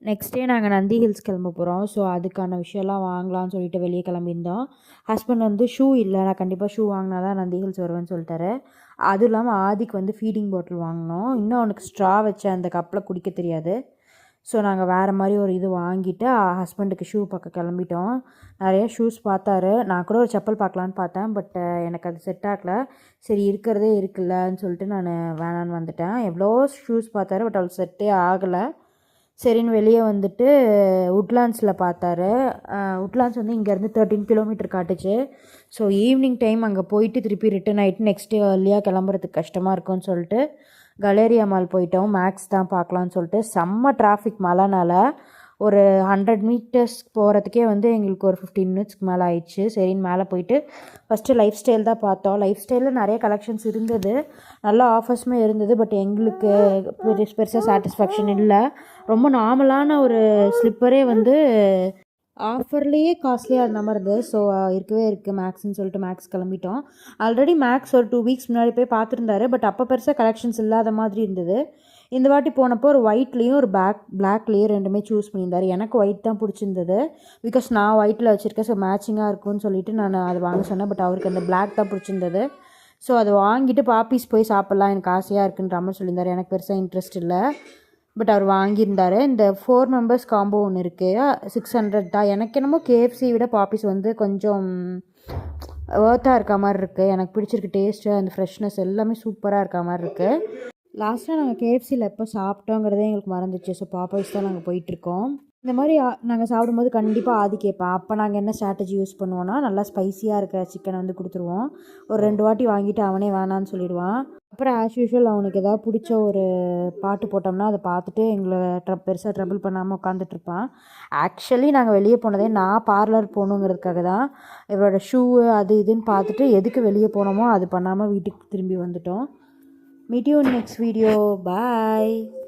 Next day நாங்கள் Nandi hills கிளம்ப போகிறோம். ஸோ அதுக்கான விஷயம்லாம் வாங்கலாம்னு சொல்லிட்டு வெளியே கிளம்பியிருந்தோம். ஹஸ்பண்ட் வந்து ஷூ இல்லை, நான் கண்டிப்பாக ஷூ வாங்கினா தான் நந்தி ஹில்ஸ் வருவேன்னு சொல்லிட்டாரு. அதுவும் இல்லாமல் ஆதிக்கு வந்து ஃபீடிங் பாட்டில் வாங்கினோம். இன்னும் அவனுக்கு ஸ்ட்ரா வச்ச அந்த கப்பில் குடிக்க தெரியாது. ஸோ நாங்கள் வேறு மாதிரி ஒரு இது வாங்கிட்டு ஹஸ்பண்டுக்கு ஷூ பார்க்க கிளம்பிட்டோம். நிறைய ஷூஸ் பார்த்தாரு. நான் கூட ஒரு செப்பல் பார்க்கலான்னு பார்த்தேன். பட் எனக்கு அது செட் ஆகலை. சரி இருக்கிறதே இருக்குல்லன்னு சொல்லிட்டு நான் வேணான்னு வந்துட்டேன். எவ்வளோ ஷூஸ் பார்த்தாரு, பட் அவளுக்கு செட்டே ஆகலை. சரின்னு வெளியே வந்துட்டு உட்லாண்ட்ஸில் பார்த்தாரு. உட்லாண்ட்ஸ் வந்து இங்கேருந்து 13 கிலோமீட்டர் காட்டுச்சு. ஸோ ஈவினிங் டைம் அங்கே போயிட்டு திருப்பி ரிட்டன் ஆகிட்டு நெக்ஸ்ட் டே ஏர்லியாக கிளம்புறதுக்கு கஷ்டமாக இருக்கும்னு சொல்லிட்டு கலேரியா மால் போயிட்டோம். மேக்ஸ் தான் பார்க்கலான்னு சொல்லிட்டு. செம்ம டிராஃபிக் மழைனால ஒரு 100 மீட்டர்ஸ் போகிறதுக்கே வந்து எங்களுக்கு ஒரு 15 மினிட்ஸ்க்கு மேலே ஆயிடுச்சு. சரின்னு மேலே போயிட்டு ஃபஸ்ட்டு லைஃப் ஸ்டைல் தான் பார்த்தோம். லைஃப் ஸ்டைலில் நிறைய கலெக்ஷன்ஸ் இருந்தது, நல்ல ஆஃபர்ஸுமே இருந்தது. பட் எங்களுக்கு பெருசாக சாட்டிஸ்ஃபேக்ஷன் இல்லை. ரொம்ப நார்மலான ஒரு ஸ்லிப்பரே வந்து ஆஃபர்லேயே காஸ்ட்லியாக இருந்த மாதிரி இருந்தது. ஸோ இருக்கவே இருக்குது மேக்ஸ்ன்னு சொல்லிட்டு மேக்ஸ் கிளம்பிட்டோம். ஆல்ரெடி மேக்ஸ் ஒரு 2 வீக்ஸ் முன்னாடி போய் பார்த்துருந்தாரு. பட் அப்போ பெருசாக கலெக்ஷன்ஸ் இல்லாத மாதிரி இருந்தது. இந்த வாட்டி போனப்போ ஒரு ஒயிட்லேயும் ஒரு பிளாக்லேயும் ரெண்டுமே சூஸ் பண்ணியிருந்தார். எனக்கு ஒயிட் தான் பிடிச்சிருந்தது, பிகாஸ் நான் ஒயிட்டில் வச்சுருக்கேன். ஸோ மேட்சிங்காக இருக்கும்னு சொல்லிட்டு நான் அதை வாங்க சொன்னேன். பட் அவருக்கு அந்த பிளாக் தான் பிடிச்சிருந்தது. ஸோ அதை வாங்கிட்டு பாப்பீஸ் போய் சாப்பிட்லாம், எனக்கு ஆசையாக இருக்குன்ற மாதிரி சொல்லியிருந்தார். எனக்கு பெருசாக இன்ட்ரெஸ்ட் இல்லை, பட் அவர் வாங்கியிருந்தார். இந்த 4 மெம்பர்ஸ் காம்போ ஒன்று இருக்குது, 600 தான். எனக்கு என்னமோ KFC விட பாப்பீஸ் வந்து கொஞ்சம் ஒர்த்தாக இருக்க மாதிரி இருக்குது. எனக்கு பிடிச்சிருக்கு. டேஸ்ட்டு அந்த ஃப்ரெஷ்னஸ் எல்லாமே சூப்பராக இருக்க மாதிரி இருக்குது. லாஸ்ட்டாக நாங்கள் KFCயில் எப்போ சாப்பிட்டோங்கிறதே எங்களுக்கு மறந்துச்சு. ஸோ பாப்பீஸ் தான் நாங்கள் போயிட்டுருக்கோம். இந்த மாதிரி நாங்கள் சாப்பிடும்போது கண்டிப்பாக ஆதி கேட்பேன். அப்போ நாங்கள் என்ன ஸ்ட்ராட்டஜி யூஸ் பண்ணுவோன்னா, நல்லா ஸ்பைஸியாக இருக்கிற சிக்கனை வந்து கொடுத்துருவோம். ஒரு 2 வாட்டி வாங்கிட்டு அவனே வேணான்னு சொல்லிடுவான். அப்புறம் ஆஸ் யூஷுவல் அவனுக்கு எதாவது பிடிச்ச ஒரு பாட்டு போட்டோம்னா அதை பார்த்துட்டு எங்களை பெருசாக ட்ரபிள் பண்ணாமல் உட்காந்துட்ருப்பான். ஆக்சுவலி நாங்கள் வெளியே போனதே நான் பார்லர் போகணுங்கிறதுக்காக தான். இவரோட ஷூ அது இதுன்னு பார்த்துட்டு எதுக்கு வெளியே போனோமோ அது பண்ணாமல் வீட்டுக்கு திரும்பி வந்துட்டோம். Meet you in next video. Bye.